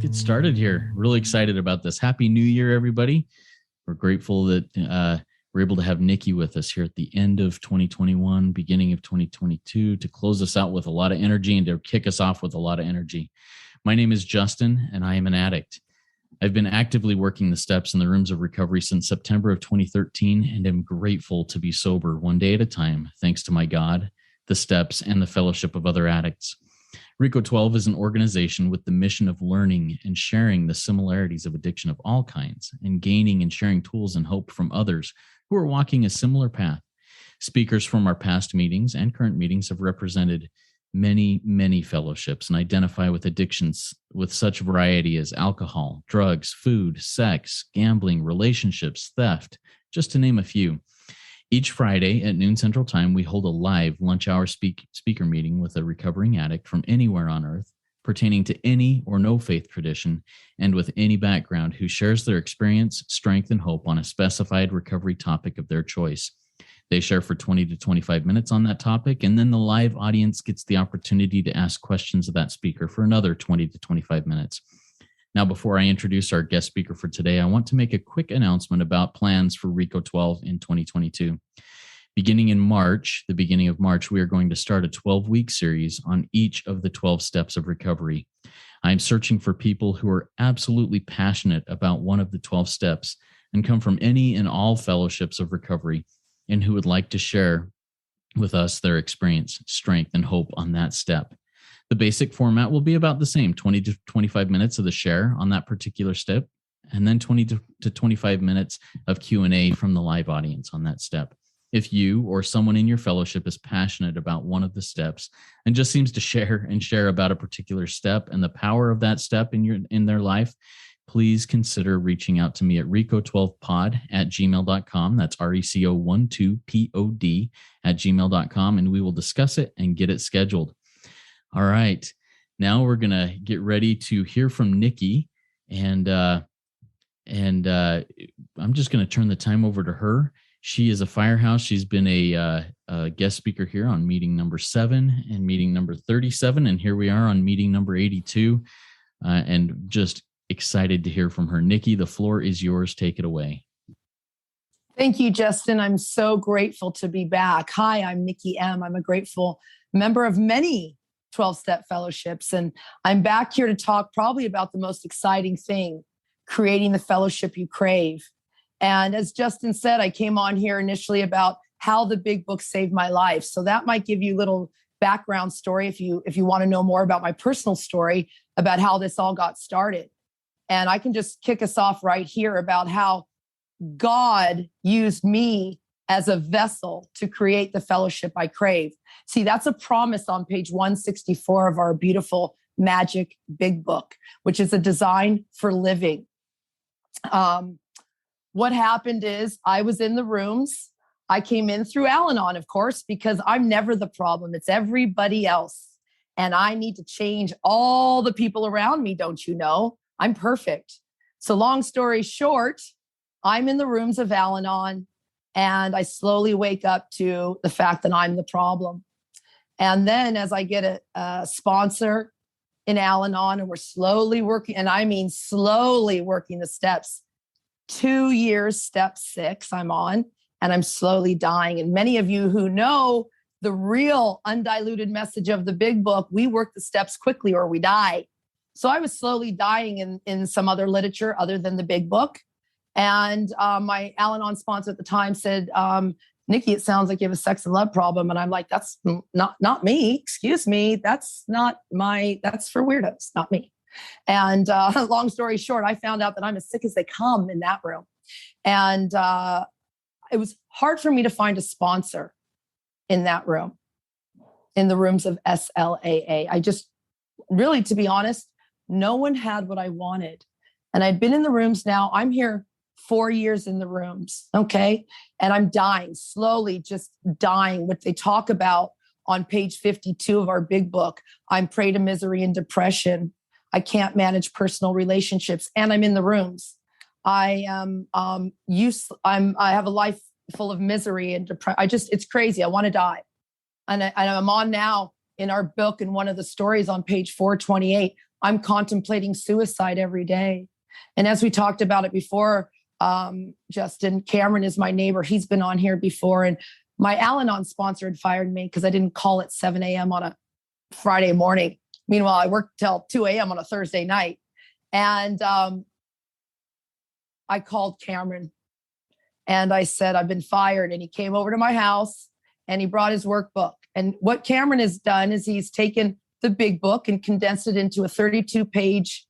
get started here. Really excited about this. Happy New Year, everybody. We're grateful that we're able to have Nikki with us here at the end of 2021, beginning of 2022, to close us out with a lot of energy and to kick us off with a lot of energy. My name is Justin, and I am an addict. I've been actively working the steps in the rooms of recovery since September of 2013, and am grateful to be sober one day at a time, thanks to my God, the steps, and the fellowship of other addicts. RECO12 is an organization with the mission of learning and sharing the similarities of addiction of all kinds, and gaining and sharing tools and hope from others who are walking a similar path. Speakers from our past meetings and current meetings have represented many fellowships and identify with addictions with such variety as alcohol, drugs, food, sex, gambling, relationships, theft, just to name a few. Each Friday at noon Central Time, we hold a live lunch hour speaker meeting with a recovering addict from anywhere on earth, pertaining to any or no faith tradition, and with any background, who shares their experience, strength, and hope on a specified recovery topic of their choice. They share for 20 to 25 minutes on that topic, and then the live audience gets the opportunity to ask questions of that speaker for another 20 to 25 minutes. Now, before I introduce our guest speaker for today, I want to make a quick announcement about plans for RECO12 in 2022. Beginning in March, the beginning of March, we are going to start a 12-week series on each of the 12 steps of recovery. I'm searching for people who are absolutely passionate about one of the 12 steps and come from any and all fellowships of recovery, and who would like to share with us their experience, strength, and hope on that step. The basic format will be about the same, 20 to 25 minutes of the share on that particular step, and then 20 to 25 minutes of Q&A from the live audience on that step. If you or someone in your fellowship is passionate about one of the steps and just seems to share about a particular step and the power of that step in their life, please consider reaching out to me at RECO12pod@gmail.com. That's RECO12pod @gmail.com, and we will discuss it and get it scheduled. All right. Now we're going to get ready to hear from Nikki, and I'm just going to turn the time over to her. She is a firehouse. She's been a guest speaker here on meeting number 7 and meeting number 37, and here we are on meeting number 82, and just excited to hear from her. Nikki, the floor is yours. Take it away. Thank you, Justin. I'm so grateful to be back. Hi, I'm Nikki M. I'm a grateful member of many 12-step fellowships, and I'm back here to talk probably about the most exciting thing, creating the fellowship you crave. And as Justin said, I came on here initially about how the big book saved my life. So that might give you a little background story if you want to know more about my personal story about how this all got started. And I can just kick us off right here about how God used me as a vessel to create the fellowship I crave. See, that's a promise on page 164 of our beautiful magic big book, which is a design for living. What happened is I was in the rooms. I came in through Al-Anon, of course, because I'm never the problem. It's everybody else. And I need to change all the people around me, don't you know? I'm perfect. So long story short, I'm in the rooms of Al-Anon, and I slowly wake up to the fact that I'm the problem. And then as I get a sponsor in Al-Anon, and we're slowly working, and I mean slowly working the steps, 2 years, step 6 I'm on, and I'm slowly dying. And many of you who know the real undiluted message of the big book, we work the steps quickly or we die. So I was slowly dying in some other literature other than the big book. And my Al-Anon sponsor at the time said, Nikki, it sounds like you have a sex and love problem. And I'm like, that's not me. Excuse me. That's for weirdos, not me. And long story short, I found out that I'm as sick as they come in that room. And it was hard for me to find a sponsor in that room, in the rooms of SLAA. I just really, to be honest, no one had what I wanted. And I'd been in the rooms now. I'm here 4 years in the rooms, okay? And I'm dying, slowly just dying. What they talk about on page 52 of our big book, I'm prey to misery and depression. I can't manage personal relationships, and I'm in the rooms. I am I have a life full of misery and depression. It's crazy. I want to die. And I'm on now in our book, in one of the stories on page 428, I'm contemplating suicide every day. And as we talked about it before, Justin, Cameron is my neighbor. He's been on here before. And my Al-Anon sponsor had fired me because I didn't call at 7 a.m. on a Friday morning. Meanwhile, I worked till 2 a.m. on a Thursday night. And I called Cameron and I said, I've been fired. And he came over to my house and he brought his workbook. And what Cameron has done is he's taken the big book and condensed it into a 32-page,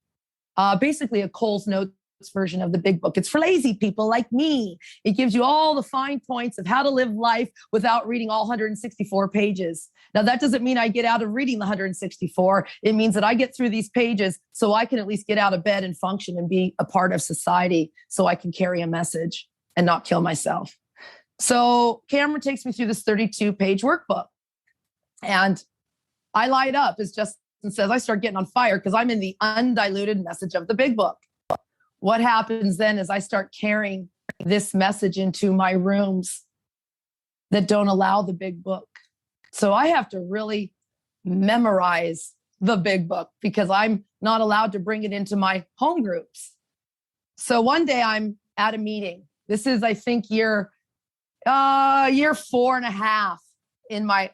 basically a Cole's Notes version of the big book. It's for lazy people like me. It gives you all the fine points of how to live life without reading all 164 pages. Now, that doesn't mean I get out of reading the 164. It means that I get through these pages so I can at least get out of bed and function and be a part of society so I can carry a message and not kill myself. So Cameron takes me through this 32-page workbook. And I light up, as Justin says, I start getting on fire because I'm in the undiluted message of the big book. What happens then is I start carrying this message into my rooms that don't allow the big book. So I have to really memorize the big book because I'm not allowed to bring it into my home groups. So one day I'm at a meeting. This is, I think, year 4.5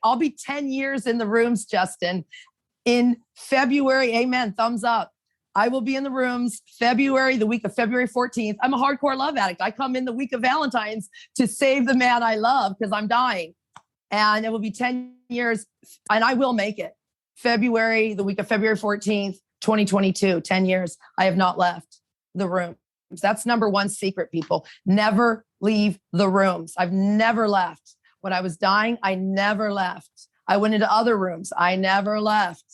I'll be 10 years in the rooms, Justin, in February. Amen. Thumbs up. I will be in the rooms the week of February 14th. I'm a hardcore love addict. I come in the week of Valentine's to save the man I love because I'm dying. And it will be 10 years and I will make it. The week of February 14th, 2022, 10 years. I have not left the rooms. That's number one secret, people. Never leave the rooms. I've never left. When I was dying, I never left. I went into other rooms. I never left.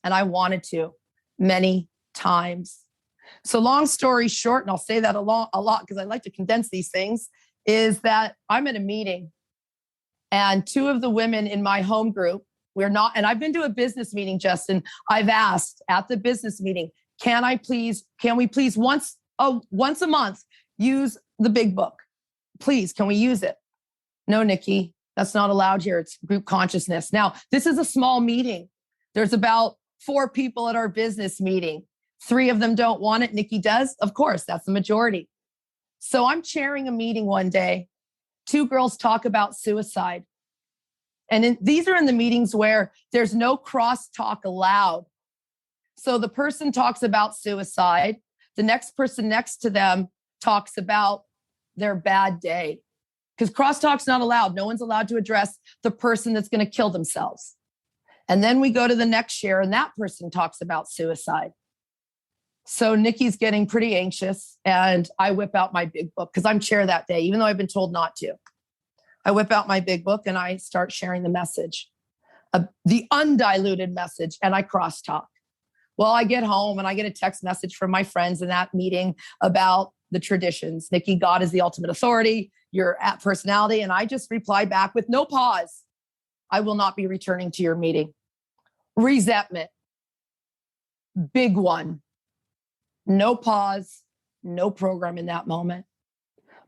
And I wanted to many times. So long story short, and I'll say that a lot because I like to condense these things, is that I'm at a meeting and two of the women in my home group, and I've been to a business meeting, Justin. I've asked at the business meeting, can we please once a month use the big book? Please, can we use it? No, Nikki, that's not allowed here. It's group consciousness. Now, this is a small meeting. There's about 4 people at our business meeting. 3 of them don't want it. Nikki does. Of course, that's the majority. So I'm chairing a meeting one day. 2 girls talk about suicide. And these are in the meetings where there's no crosstalk allowed. So the person talks about suicide. The next person next to them talks about their bad day. Because crosstalk's not allowed. No one's allowed to address the person that's going to kill themselves. And then we go to the next share and that person talks about suicide. So Nikki's getting pretty anxious and I whip out my big book because I'm chair that day, even though I've been told not to. I whip out my big book and I start sharing the message, the undiluted message, and I crosstalk. Well, I get home and I get a text message from my friends in that meeting about the traditions. Nikki, God is the ultimate authority, your personality. And I just reply back with no pause. I will not be returning to your meeting. Resentment. Big one. No pause, no program in that moment.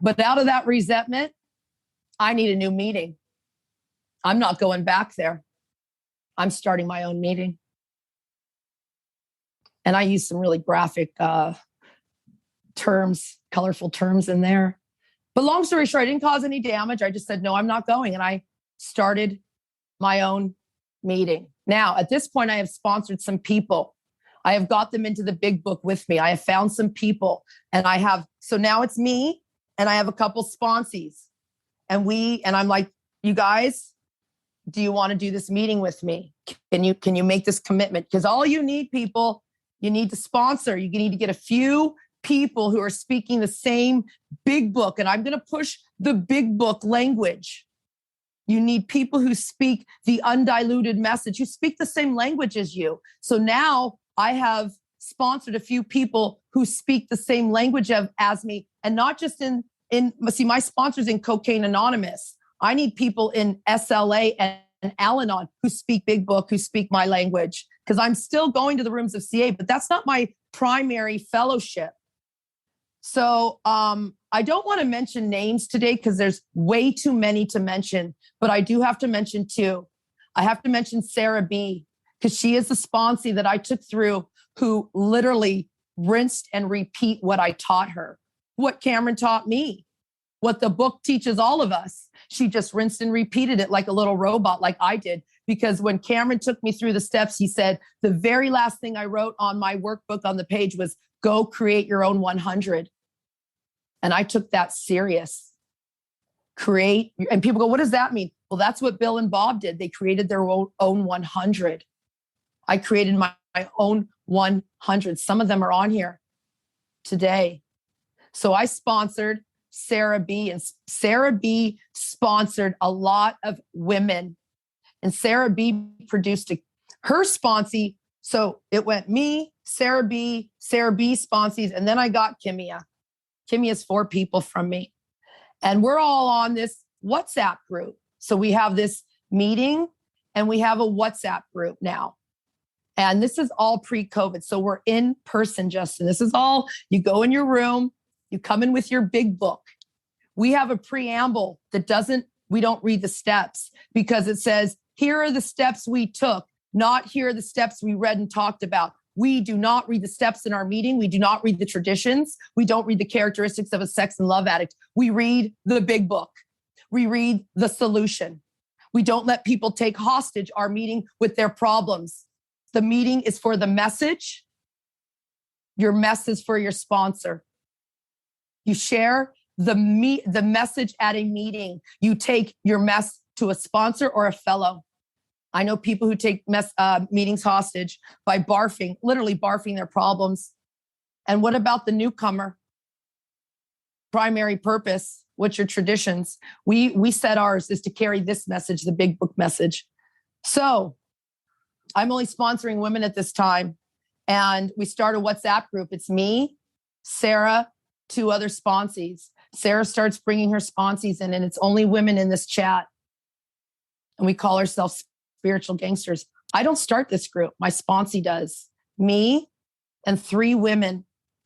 But out of that resentment, I need a new meeting. I'm not going back there. I'm starting my own meeting. And I use some really graphic terms, colorful terms in there. But long story short, I didn't cause any damage. I just said, no, I'm not going. And I started my own meeting. Now, at this point, I have sponsored some people. I have got them into the big book with me. I have found some people so now it's me and I have a couple sponsees and I'm like, you guys, do you want to do this meeting with me? Can you make this commitment? Because all you need, people, you need to sponsor. You need to get a few people who are speaking the same big book. And I'm going to push the big book language. You need people who speak the undiluted message, who speak the same language as you. So now I have sponsored a few people who speak the same language as me, and not just in my sponsors in Cocaine Anonymous. I need people in SLA and Al-Anon who speak big book, who speak my language, because I'm still going to the rooms of CA, but that's not my primary fellowship. So I don't want to mention names today because there's way too many to mention, but I do have to mention 2. I have to mention Sarah B, because she is the sponsee that I took through who literally rinsed and repeat what I taught her, what Cameron taught me, what the book teaches all of us. She just rinsed and repeated it like a little robot, like I did. Because when Cameron took me through the steps, he said, the very last thing I wrote on my workbook on the page was go create your own 100. And I took that serious. Create. And people go, what does that mean? Well, that's what Bill and Bob did. They created their own 100. I created my own 100. Some of them are on here today. So I sponsored Sarah B, and Sarah B sponsored a lot of women. And Sarah B produced her sponsee. So it went me, Sarah B sponsees, and then I got Kimia. Kimia's 4 people from me. And we're all on this WhatsApp group. So we have this meeting and we have a WhatsApp group now. And this is all pre-COVID. So we're in person, Justin. This is all, you go in your room, you come in with your big book. We have a preamble that we don't read the steps because it says, here are the steps we took, not here are the steps we read and talked about. We do not read the steps in our meeting. We do not read the traditions. We don't read the characteristics of a sex and love addict. We read the big book. We read the solution. We don't let people take hostage our meeting with their problems. The meeting is for the message. Your mess is for your sponsor. You share the message at a meeting. You take your mess to a sponsor or a fellow. I know people who take meetings hostage by literally barfing their problems. And what about the newcomer? Primary purpose, what's your traditions? We said ours is to carry this message, the big book message. So I'm only sponsoring women at this time. And we start a WhatsApp group. It's me, Sarah, 2 other sponsees. Sarah starts bringing her sponsees in, and it's only women in this chat. And we call ourselves spiritual gangsters. I don't start this group. My sponsee does. Me and 3 women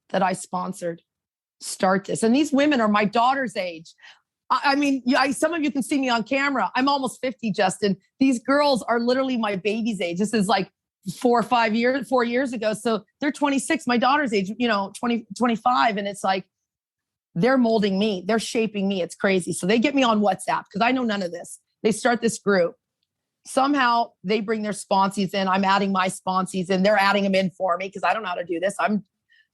that I sponsored start this. And these women are my daughter's age. I mean, some of you can see me on camera. I'm almost 50, Justin. These girls are literally my baby's age. This is like 4 years ago. So they're 26, my daughter's age, 20, 25. And it's like, they're molding me. They're shaping me. It's crazy. So they get me on WhatsApp because I know none of this. They start this group. Somehow they bring their sponsees in. I'm adding my sponsees in. They're adding them in for me because I don't know how to do this. I'm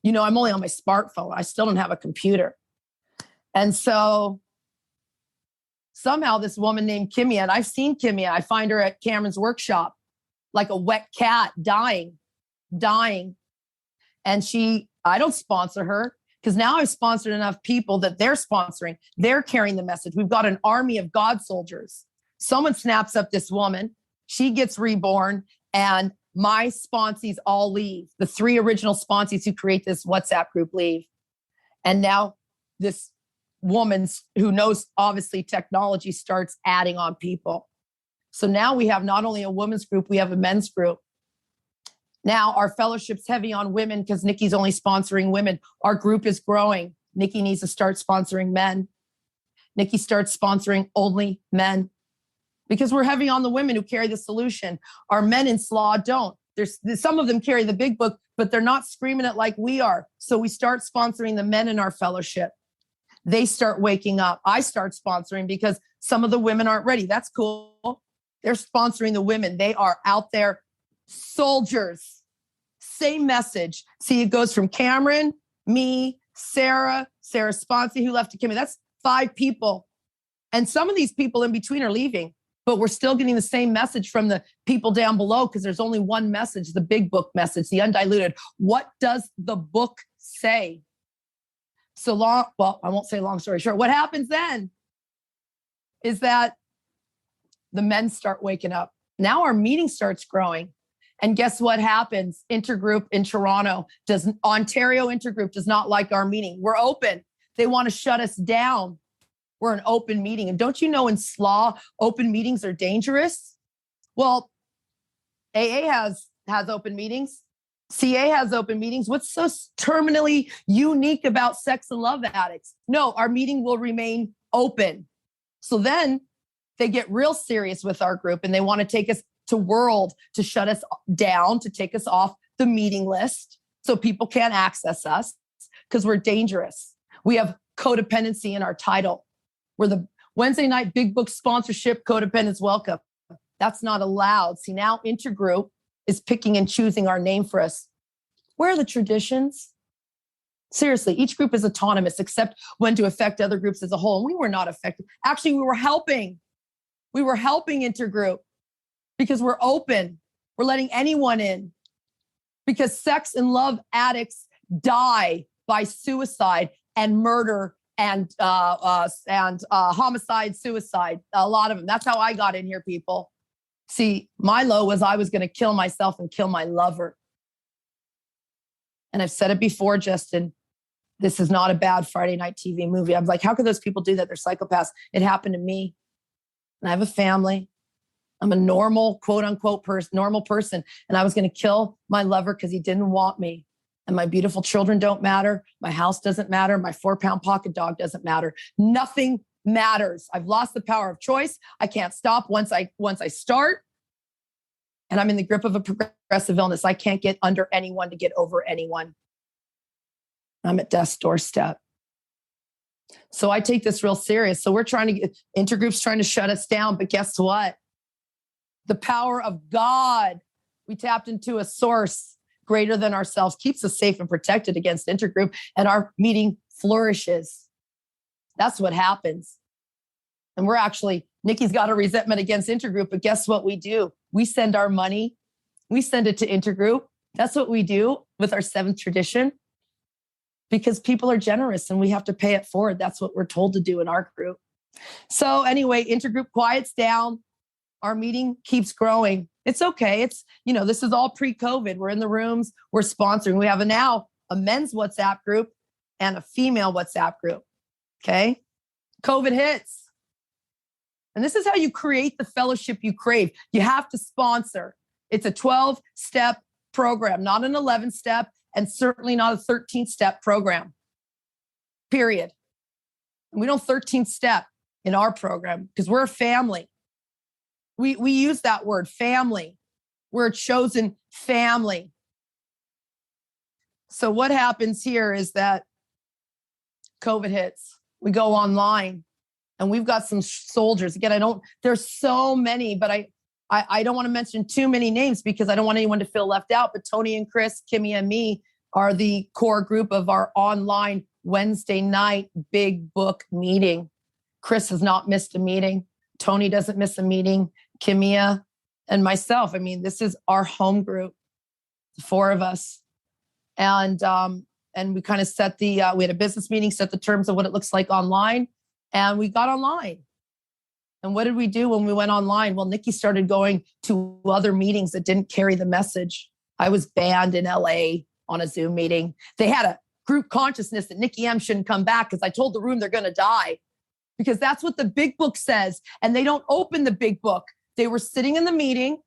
only on my smartphone. I still don't have a computer. And so somehow this woman named Kimia, and I've seen Kimia. I find her at Cameron's workshop, like a wet cat, dying. And I don't sponsor her because now I've sponsored enough people that they're sponsoring. They're carrying the message. We've got an army of God soldiers. Someone snaps up this woman. She gets reborn, and my sponsees all leave. The 3 original sponsees who create this WhatsApp group leave. And now this woman who knows, obviously, technology starts adding on people. So now we have not only a women's group, we have a men's group. Now our fellowship's heavy on women because Nikki's only sponsoring women. Our group is growing. Nikki needs to start sponsoring men. Nikki starts sponsoring only men. Because we're heavy on the women who carry the solution. Our men in SLAW don't. There's some of them carry the big book, but they're not screaming it like we are. So we start sponsoring the men in our fellowship. They start waking up. I start sponsoring because some of the women aren't ready. That's cool. They're sponsoring the women. They are out there, soldiers. Same message. See, it goes from Cameron, me, Sarah's sponsee who left to Kimmy. That's 5 people. And some of these people in between are leaving. But we're still getting the same message from the people down below because there's only one message, the big book message, the undiluted. What does the book say? I won't say long story short. What happens then is that the men start waking up. Now our meeting starts growing. And guess what happens? Intergroup in Toronto, Ontario Intergroup does not like our meeting. We're open. They want to shut us down. We're an open meeting. And don't you know in SLAW, open meetings are dangerous? Well, AA has open meetings. CA has open meetings. What's so terminally unique about sex and love addicts? No, our meeting will remain open. So then they get real serious with our group and they want to take us to world, to shut us down, to take us off the meeting list so people can't access us because we're dangerous. We have codependency in our title. We're the Wednesday night big book sponsorship, codependence welcome. That's not allowed. See, now Intergroup is picking and choosing our name for us. Where are the traditions? Seriously, each group is autonomous except when to affect other groups as a whole. And we were not affected. Actually, we were helping. We were helping Intergroup because we're open. We're letting anyone in because sex and love addicts die by suicide and murder and homicide, suicide. A lot of them. That's how I got in here, people. See, my low was I was going to kill myself and kill my lover. And I've said it before, Justin, this is not a bad Friday night TV movie. I'm like, how could those people do that? They're psychopaths. It happened to me. And I have a family. I'm a normal, quote unquote, normal person. And I was going to kill my lover because he didn't want me. And my beautiful children don't matter. My house doesn't matter. My 4-pound pocket dog doesn't matter. Nothing matters. I've lost the power of choice. I can't stop once I start. And I'm in the grip of a progressive illness. I can't get under anyone to get over anyone. I'm at death's doorstep. So I take this real serious. So we're trying to get, Intergroup's trying to shut us down. But guess what? The power of God, we tapped into a source greater than ourselves, keeps us safe and protected against Intergroup, and our meeting flourishes. That's what happens. And we're actually, Nikki's got a resentment against Intergroup, but guess what we do? We send our money. We send it to Intergroup. That's what we do with our 7th tradition because people are generous and we have to pay it forward. That's what we're told to do in our group. So anyway, Intergroup quiets down. Our meeting keeps growing. It's okay. It's, this is all pre-COVID. We're in the rooms. We're sponsoring. We have now a men's WhatsApp group and a female WhatsApp group. Okay. COVID hits. And this is how you create the fellowship you crave. You have to sponsor. It's a 12-step program, not an 11-step, and certainly not a 13-step program, period. And we don't 13th step in our program because we're a family. We use that word, family. We're a chosen family. So what happens here is that COVID hits. We go online. And we've got some soldiers. Again, there's so many, but I don't want to mention too many names because I don't want anyone to feel left out. But Tony and Chris, Kimmy and me are the core group of our online Wednesday night big book meeting. Chris has not missed a meeting. Tony doesn't miss a meeting. Kimia and myself. I mean, this is our home group, the 4 of us. And we kind of set we had a business meeting, set the terms of what it looks like online. And we got online. And what did we do when we went online? Well, Nikki started going to other meetings that didn't carry the message. I was banned in LA on a Zoom meeting. They had a group consciousness that Nikki M shouldn't come back because I told the room they're going to die. Because that's what the big book says. And they don't open the big book. They were sitting in the meeting.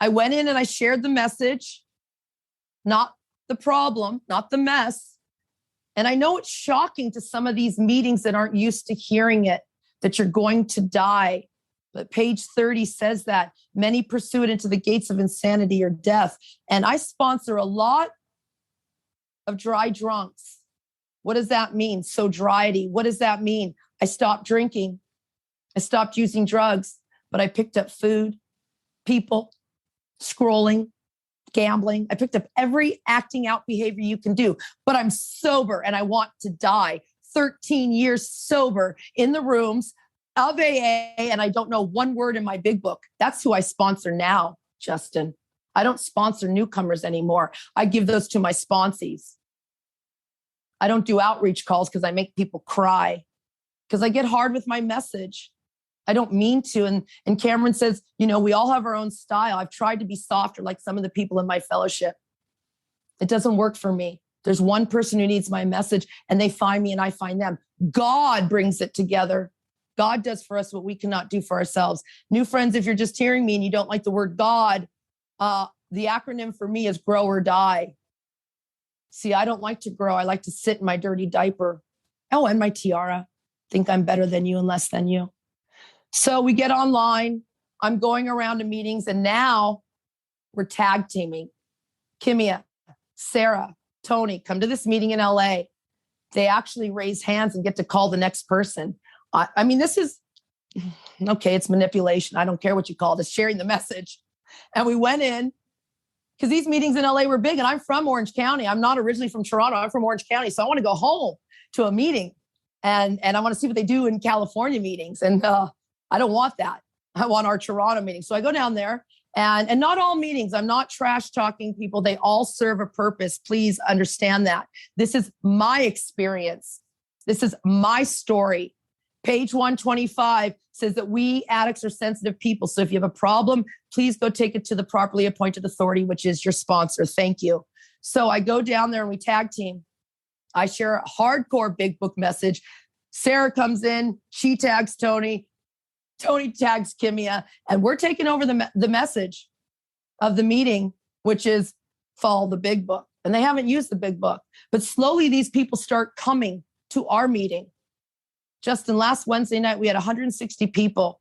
I went in and I shared the message, not the problem, not the mess. And I know it's shocking to some of these meetings that aren't used to hearing it, that you're going to die. But page 30 says that many pursue it into the gates of insanity or death. And I sponsor a lot of dry drunks. What does that mean? Sobriety. What does that mean? I stopped drinking. I stopped using drugs, but I picked up food, people, scrolling, gambling. I picked up every acting out behavior you can do, but I'm sober and I want to die. 13 years sober in the rooms of AA, and I don't know one word in my big book. That's who I sponsor now, Justin. I don't sponsor newcomers anymore. I give those to my sponsees. I don't do outreach calls because I make people cry, because I get hard with my message. I don't mean to. And Cameron says, we all have our own style. I've tried to be softer like some of the people in my fellowship. It doesn't work for me. There's one person who needs my message and they find me and I find them. God brings it together. God does for us what we cannot do for ourselves. New friends, if you're just hearing me and you don't like the word God, the acronym for me is grow or die. See, I don't like to grow. I like to sit in my dirty diaper. Oh, and my tiara. Think I'm better than you and less than you. So we get online. I'm going around to meetings and now we're tag teaming. Kimia, Sarah, Tony, come to this meeting in LA. They actually raise hands and get to call the next person. I mean, this is, okay, it's manipulation. I don't care what you call it. It's sharing the message. And we went in because these meetings in LA were big, and I'm from Orange County. I'm not originally from Toronto. I'm from Orange County. So I want to go home to a meeting and I want to see what they do in California meetings. And I don't want that. I want our Toronto meeting. So I go down there and not all meetings. I'm not trash talking people. They all serve a purpose. Please understand that. This is my experience. This is my story. Page 125 says that we addicts are sensitive people. So if you have a problem, please go take it to the properly appointed authority, which is your sponsor. Thank you. So I go down there and we tag team. I share a hardcore big book message. Sarah comes in, she tags Tony. Tony tags Kimia, and we're taking over the message of the meeting, which is follow the big book. And they haven't used the big book, but slowly these people start coming to our meeting. Justin, last Wednesday night, we had 160 people.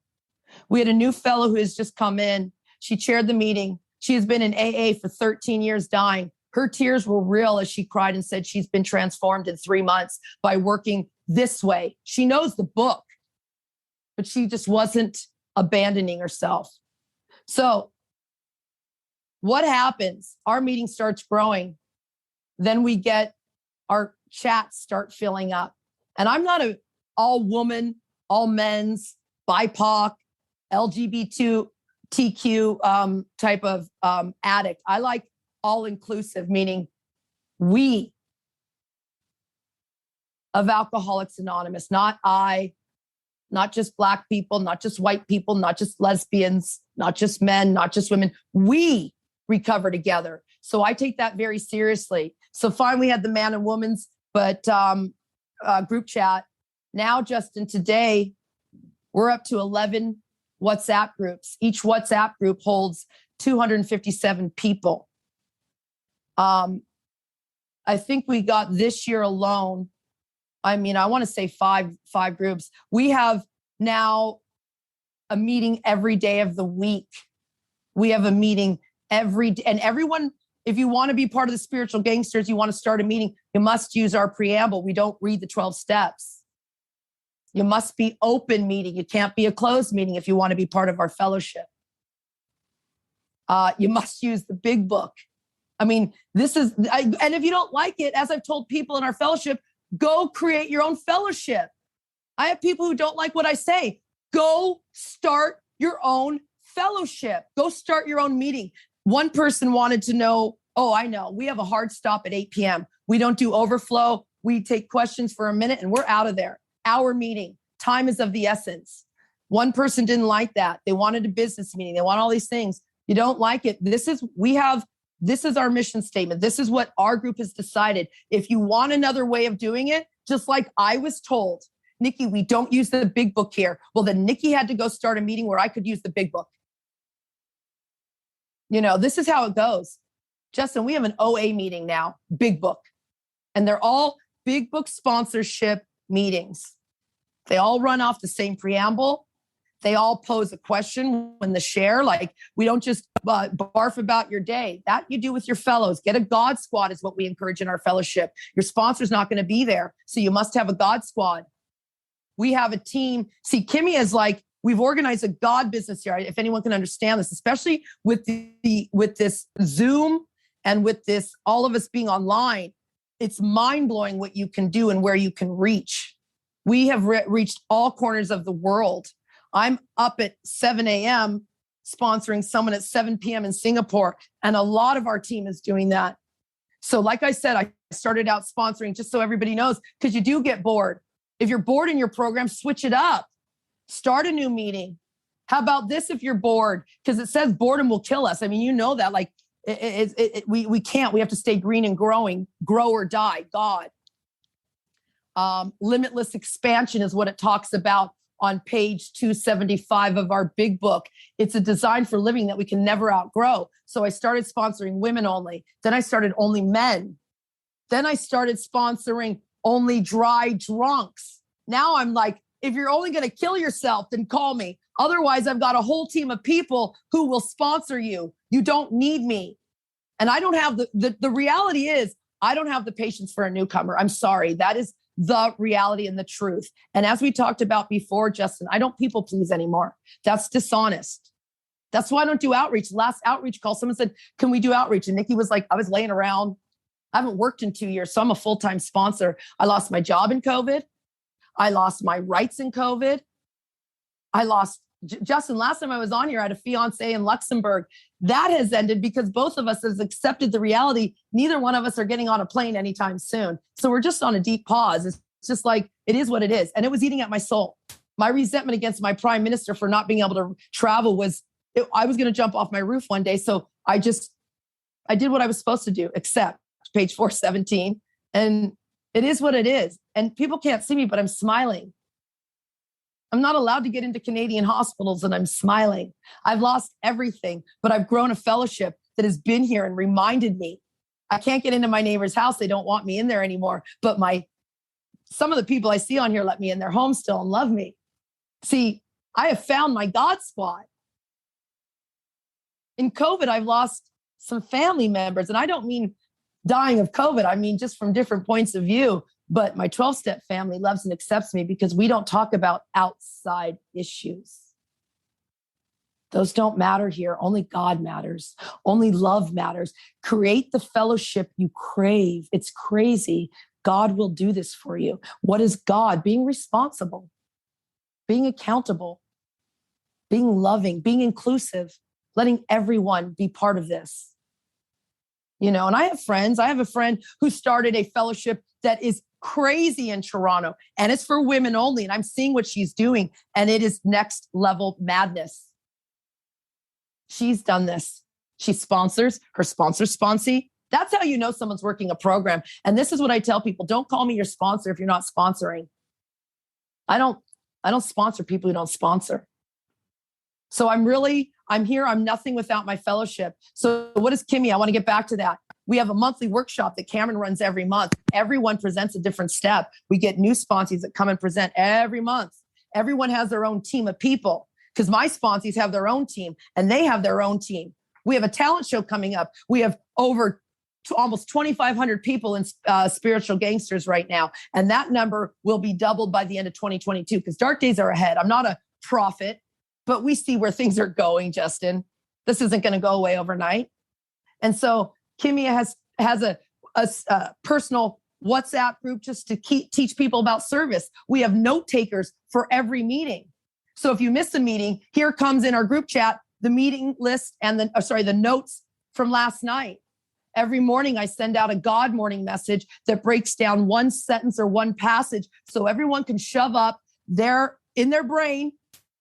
We had a new fellow who has just come in. She chaired the meeting. She has been in AA for 13 years dying. Her tears were real as she cried and said she's been transformed in 3 months by working this way. She knows the book, but she just wasn't abandoning herself. So what happens? Our meeting starts growing. Then we get our chats start filling up. And I'm not a all woman, all men's, BIPOC, LGBTQ type of addict. I like all inclusive, meaning we of Alcoholics Anonymous, not I, not just Black people, not just white people, not just lesbians, not just men, not just women. We recover together. So I take that very seriously. So fine, we had the man and woman's, but group chat. Now, Justin, today, we're up to 11 WhatsApp groups. Each WhatsApp group holds 257 people. I think we got this year alone, I mean, I want to say five groups. We have now a meeting every day of the week. We have a meeting every day. And everyone, if you want to be part of the spiritual gangsters, you want to start a meeting, you must use our preamble. We don't read the 12 steps. You must be open meeting. You can't be a closed meeting if you want to be part of our fellowship. You must use the big book. I mean, and if you don't like it, as I've told people in our fellowship, go create your own fellowship. I have people who don't like what I say. Go start your own fellowship. Go start your own meeting. One person wanted to know, oh, I know. We have a hard stop at 8 p.m. We don't do overflow. We take questions for a minute and we're out of there. Our meeting. Time is of the essence. One person didn't like that. They wanted a business meeting. They want all these things. You don't like it. This is our mission statement. This is what our group has decided. If you want another way of doing it, just like I was told, Nikki, we don't use the big book here. Well, then Nikki had to go start a meeting where I could use the big book. You know, this is how it goes. Justin, we have an OA meeting now, big book. And they're all big book sponsorship meetings. They all run off the same preamble. They all pose a question when they share. Like, we don't just barf about your day. That you do with your fellows. Get a God squad is what we encourage in our fellowship. Your sponsor's not going to be there, so you must have a God squad. We have a team. See, Kimmy is like, we've organized a God business here. If anyone can understand this, especially with this Zoom and with this, all of us being online, it's mind-blowing what you can do and where you can reach. We have reached all corners of the world. I'm up at 7 a.m. sponsoring someone at 7 p.m. in Singapore, and a lot of our team is doing that. So like I said, I started out sponsoring just so everybody knows, because you do get bored. If you're bored in your program, switch it up. Start a new meeting. How about this if you're bored? Because it says boredom will kill us. I mean, you know that. Like, we can't. We have to stay green and growing, grow or die. God. Limitless expansion is what it talks about on page 275 of our big book. It's a design for living that we can never outgrow. So I started sponsoring women only. Then I started only men. Then I started sponsoring only dry drunks. Now I'm like, if you're only going to kill yourself, then call me. Otherwise, I've got a whole team of people who will sponsor you. You don't need me. And I don't have the reality is I don't have the patience for a newcomer. I'm sorry. That is the reality and the truth. And as we talked about before, Justin, I don't people please anymore. That's dishonest. That's why I don't do outreach. Last outreach call, someone said, can we do outreach? And Nikki was like, I was laying around. I haven't worked in 2 years, so I'm a full-time sponsor. I lost my job in COVID. I lost my rights in COVID. I lost, Justin, last time I was on here, I had a fiance in Luxembourg. That has ended because both of us has accepted the reality. Neither one of us are getting on a plane anytime soon. So we're just on a deep pause. It's just like, it is what it is. And it was eating at my soul. My resentment against my prime minister for not being able to travel was, I was going to jump off my roof one day. So I did what I was supposed to do, except page 417. And it is what it is. And people can't see me, but I'm smiling. I'm not allowed to get into Canadian hospitals and I'm smiling. I've lost everything, but I've grown a fellowship that has been here and reminded me. I can't get into my neighbor's house. They don't want me in there anymore. But some of the people I see on here let me in their home still and love me. See, I have found my God squad. In COVID, I've lost some family members, and I don't mean dying of COVID. I mean, just from different points of view. But my 12-step family loves and accepts me because we don't talk about outside issues. Those don't matter here. Only God matters. Only love matters. Create the fellowship you crave. It's crazy. God will do this for you. What is God? Being responsible, being accountable, being loving, being inclusive, letting everyone be part of this. And I have friends. I have a friend who started a fellowship that is crazy in Toronto, and it's for women only. And I'm seeing what she's doing, and it is next level madness. She's done this. She sponsors, her sponsee. That's how you know someone's working a program. And this is what I tell people. Don't call me your sponsor if you're not sponsoring. I don't sponsor people who don't sponsor. So I'm here. I'm nothing without my fellowship. So what is Kimmy? I want to get back to that. We have a monthly workshop that Cameron runs every month. Everyone presents a different step. We get new sponsees that come and present every month. Everyone has their own team of people because my sponsees have their own team and they have their own team. We have a talent show coming up. We have over almost 2,500 people in Spiritual Gangsters right now. And that number will be doubled by the end of 2022 because dark days are ahead. I'm not a prophet, but we see where things are going, Justin. This isn't going to go away overnight. And so Kimmy has a personal WhatsApp group just to teach people about service. We have note takers for every meeting. So if you miss a meeting, here comes in our group chat, the meeting list and the notes from last night. Every morning I send out a God morning message that breaks down one sentence or one passage so everyone can shove up in their brain,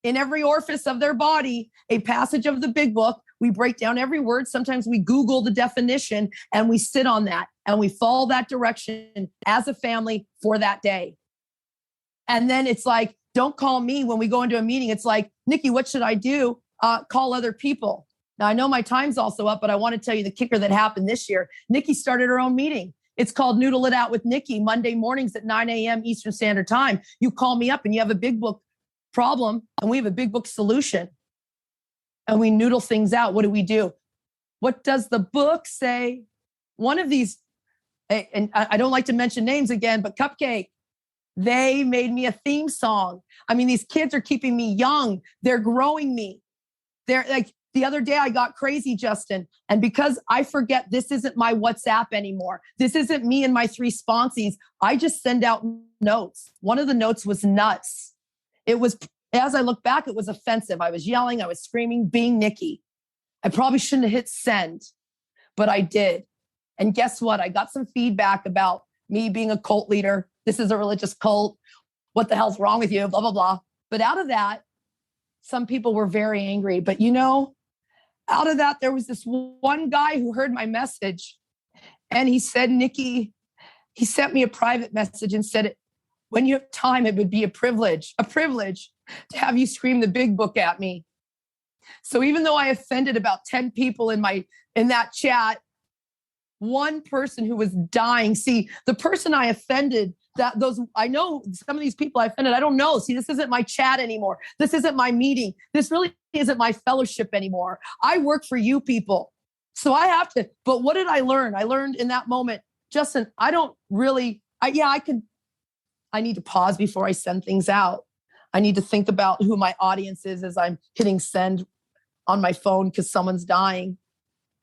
in every orifice of their body, a passage of the big book. We break down every word. Sometimes we Google the definition and we sit on that and we follow that direction as a family for that day. And then it's like, don't call me when we go into a meeting. It's like, Nikki, what should I do? Call other people. Now, I know my time's also up, but I want to tell you the kicker that happened this year. Nikki started her own meeting. It's called Noodle It Out with Nikki, Monday mornings at 9 a.m. Eastern Standard Time. You call me up and you have a big book problem and we have a big book solution. And we noodle things out. What do? What does the book say? One of these, and I don't like to mention names again, but Cupcake, they made me a theme song. I mean, these kids are keeping me young. They're growing me. They're like, the other day I got crazy, Justin. And because I forget this isn't my WhatsApp anymore. This isn't me and my 3 sponsees. I just send out notes. One of the notes was nuts. It was, as I look back, it was offensive. I was yelling, I was screaming, being Nikki. I probably shouldn't have hit send, but I did. And guess what? I got some feedback about me being a cult leader. This is a religious cult. What the hell's wrong with you? Blah, blah, blah. But out of that, some people were very angry. But out of that, there was this one guy who heard my message and he said, Nikki, he sent me a private message and said, when you have time, it would be a privilege to have you scream the big book at me. So even though I offended about 10 people in that chat, one person who was dying, see, the person I offended, I know some of these people I offended, I don't know. See, this isn't my chat anymore. This isn't my meeting. This really isn't my fellowship anymore. I work for you people. So I have to, but what did I learn? I learned in that moment, Justin, I need to pause before I send things out. I need to think about who my audience is as I'm hitting send on my phone because someone's dying.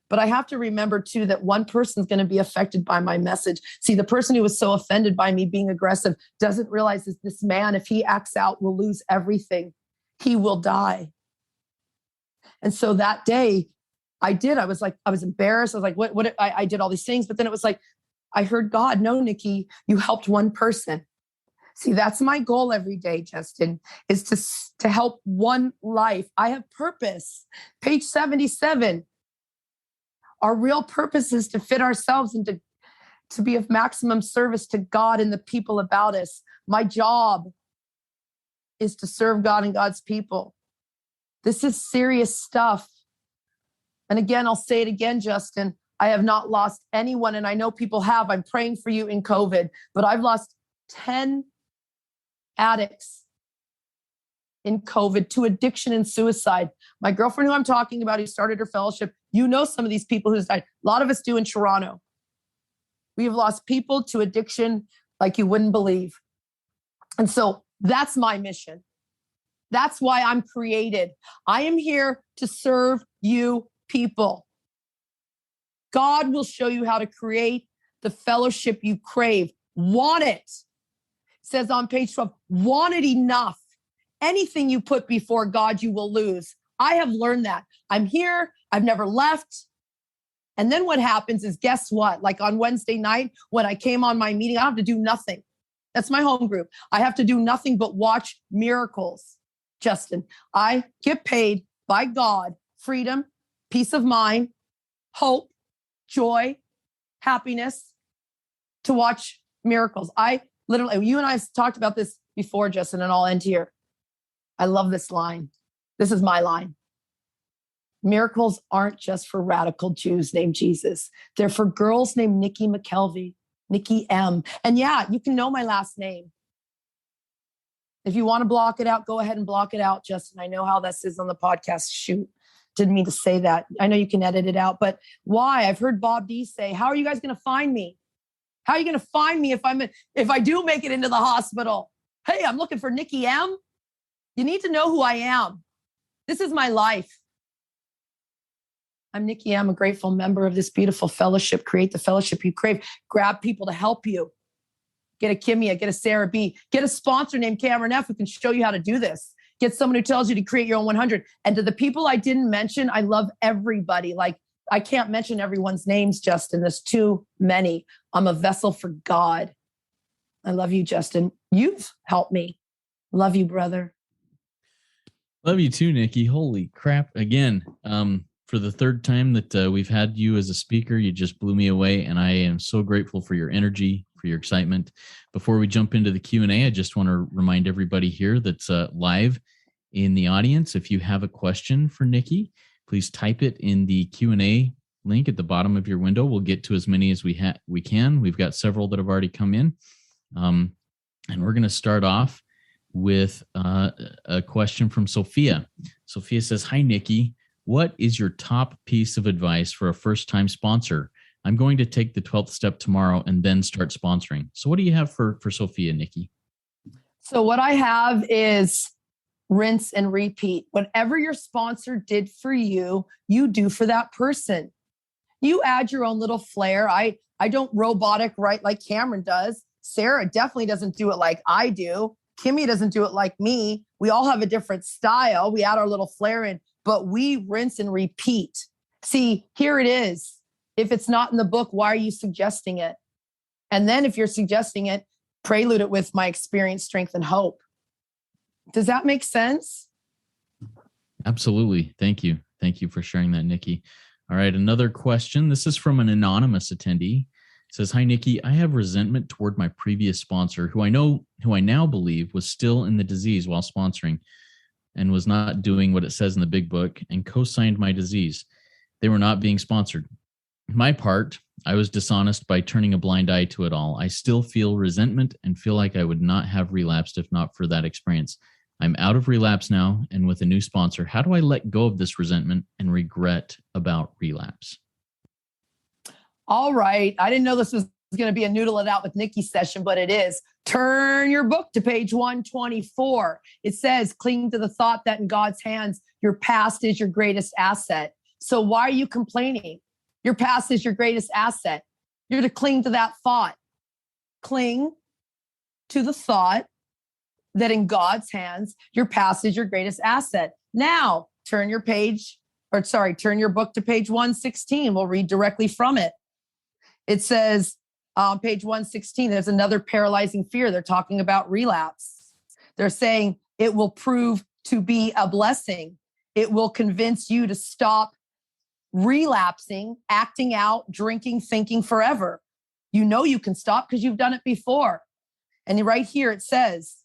But I have to remember too that one person's going to be affected by my message. See, the person who was so offended by me being aggressive doesn't realize that this man, if he acts out, will lose everything. He will die. And so that day I was embarrassed. I was like, what, I did all these things, but then it was like, I heard God, no, Nikki, you helped one person. See, that's my goal every day, Justin, is to help one life. I have purpose. Page 77. Our real purpose is to fit ourselves and to be of maximum service to God and the people about us. My job is to serve God and God's people. This is serious stuff. And again, I'll say it again, Justin, I have not lost anyone. And I know people have. I'm praying for you in COVID, but I've lost 10 addicts in COVID to addiction and suicide. My girlfriend who I'm talking about, who started her fellowship, you know some of these people who's died. A lot of us do in Toronto. We have lost people to addiction like you wouldn't believe. And so that's my mission. That's why I'm created. I am here to serve you people. God will show you how to create the fellowship you crave. Want it. It says on page 12, want it enough. Anything you put before God, you will lose. I have learned that. I'm here. I've never left. And then what happens is, guess what? Like on Wednesday night, when I came on my meeting, I don't have to do nothing. That's my home group. I have to do nothing but watch miracles. Justin, I get paid by God, freedom, peace of mind, hope, joy, happiness to watch miracles. I literally, you and I have talked about this before, Justin, and I'll end here. I love this line. This is my line. Miracles aren't just for radical Jews named Jesus. They're for girls named Nikki McKelvey, Nikki M. And yeah, you can know my last name. If you want to block it out, go ahead and block it out, Justin. I know how this is on the podcast. Shoot, didn't mean to say that. I know you can edit it out, but why? I've heard Bob D say, how are you guys going to find me? How are you going to find me if I do make it into the hospital? Hey, I'm looking for Nikki M. You need to know who I am. This is my life. I'm Nikki M, a grateful member of this beautiful fellowship. Create the fellowship you crave. Grab people to help you. Get a Kimia, get a Sarah B, get a sponsor named Cameron F who can show you how to do this. Get someone who tells you to create your own 100. And to the people I didn't mention, I love everybody. Like, I can't mention everyone's names, Justin. There's too many. I'm a vessel for God. I love you, Justin. You've helped me. Love you, brother. Love you too, Nikki. Holy crap. Again, for the third time that we've had you as a speaker, you just blew me away. And I am so grateful for your energy, for your excitement. Before we jump into the Q&A, I just want to remind everybody here that's live in the audience. If you have a question for Nikki, please type it in the Q&A link at the bottom of your window. We'll get to as many as we can. We've got several that have already come in. And we're going to start off with a question from Sophia. Sophia says, hi, Nikki. What is your top piece of advice for a first-time sponsor? I'm going to take the 12th step tomorrow and then start sponsoring. So what do you have for Sophia, Nikki? So what I have is rinse and repeat. Whatever your sponsor did for you, you do for that person. You add your own little flair. I don't robotic write like Cameron does. Sarah definitely doesn't do it like I do. Kimmy doesn't do it like me. We all have a different style. We add our little flair in, but we rinse and repeat. See, here it is. If it's not in the book, why are you suggesting it? And then if you're suggesting it, prelude it with my experience, strength, and hope. Does that make sense? Absolutely. Thank you. Thank you for sharing that, Nikki. All right. Another question. This is from an anonymous attendee. It says, hi, Nikki. I have resentment toward my previous sponsor who I now believe was still in the disease while sponsoring and was not doing what it says in the big book and co-signed my disease. They were not being sponsored. My part, I was dishonest by turning a blind eye to it all. I still feel resentment and feel like I would not have relapsed if not for that experience. I'm out of relapse now and with a new sponsor. How do I let go of this resentment and regret about relapse? All right. I didn't know this was going to be a noodle it out with Nikki session, but it is. Turn your book to page 124. It says, cling to the thought that in God's hands, your past is your greatest asset. So why are you complaining? Your past is your greatest asset. You're to cling to that thought. Cling to the thought that in God's hands, your past is your greatest asset. Now, turn your book to page 116. We'll read directly from it. It says on page 116, there's another paralyzing fear. They're talking about relapse. They're saying it will prove to be a blessing. It will convince you to stop relapsing, acting out, drinking, thinking forever. You know you can stop because you've done it before. And right here it says,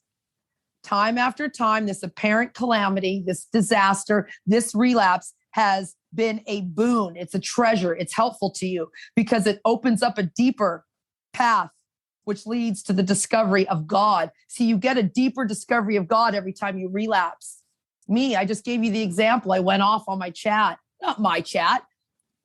time after time, this apparent calamity, this disaster, this relapse has been a boon. It's a treasure. It's helpful to you because it opens up a deeper path, which leads to the discovery of God. See, you get a deeper discovery of God every time you relapse. Me, I just gave you the example. I went off on my chat, not my chat,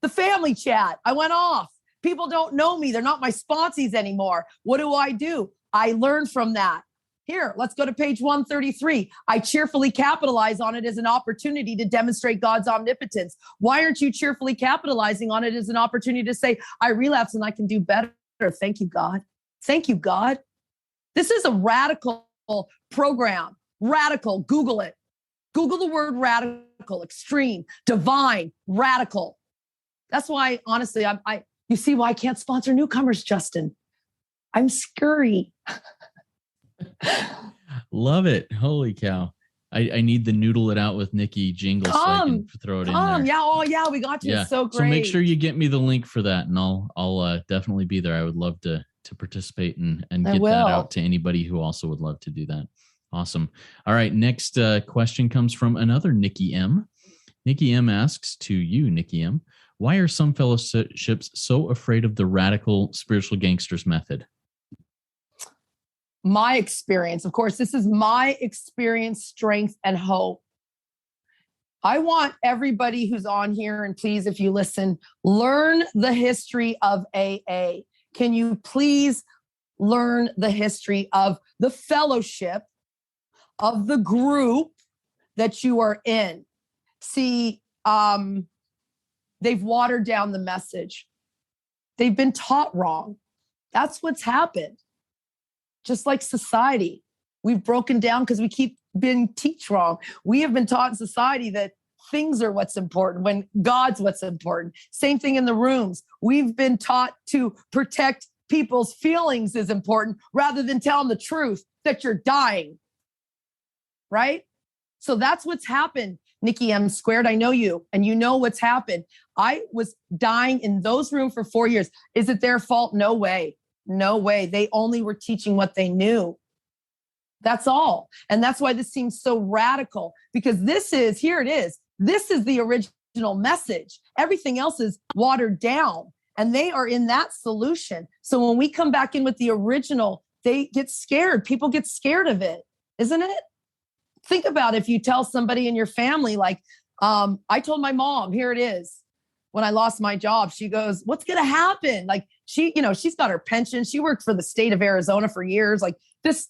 the family chat. I went off. People don't know me. They're not my sponsees anymore. What do? I learned from that. Here, let's go to page 133. I cheerfully capitalize on it as an opportunity to demonstrate God's omnipotence. Why aren't you cheerfully capitalizing on it as an opportunity to say, I relapse and I can do better? Thank you, God. Thank you, God. This is a radical program. Radical. Google it. Google the word radical, extreme, divine, radical. That's why, honestly, you see why I can't sponsor newcomers, Justin. I'm scurry. Love it. Holy cow. I need the noodle it out with Nikki jingle so I can throw it in there. Yeah. Oh yeah. We got you. Yeah. It's so great. So make sure you get me the link for that and I'll definitely be there. I would love to participate and get that out to anybody who also would love to do that. Awesome. All right. Next question comes from another Nikki M. Nikki M asks to you, Nikki M, why are some fellowships so afraid of the radical spiritual gangsters method? My experience, of course, this is my experience, strength, and hope. I want everybody who's on here, and please, if you listen, learn the history of AA. Can you please learn the history of the fellowship, of the group that you are in? See, they've watered down the message. They've been taught wrong. That's what's happened. Just like society, we've broken down because we keep being taught wrong. We have been taught in society that things are what's important when God's what's important. Same thing in the rooms. We've been taught to protect people's feelings is important rather than tell them the truth that you're dying. Right? So that's what's happened. Nikki M squared, I know you, and you know what's happened. I was dying in those rooms for 4 years. Is it their fault? No way. No way. They only were teaching what they knew. That's all. And that's why this seems so radical, because here it is. This is the original message. Everything else is watered down, and they are in that solution. So when we come back in with the original, they get scared. People get scared of it, isn't it? Think about if you tell somebody in your family, like, I told my mom, here it is. When I lost my job, she goes, what's going to happen? Like she's got her pension. She worked for the state of Arizona for years, like this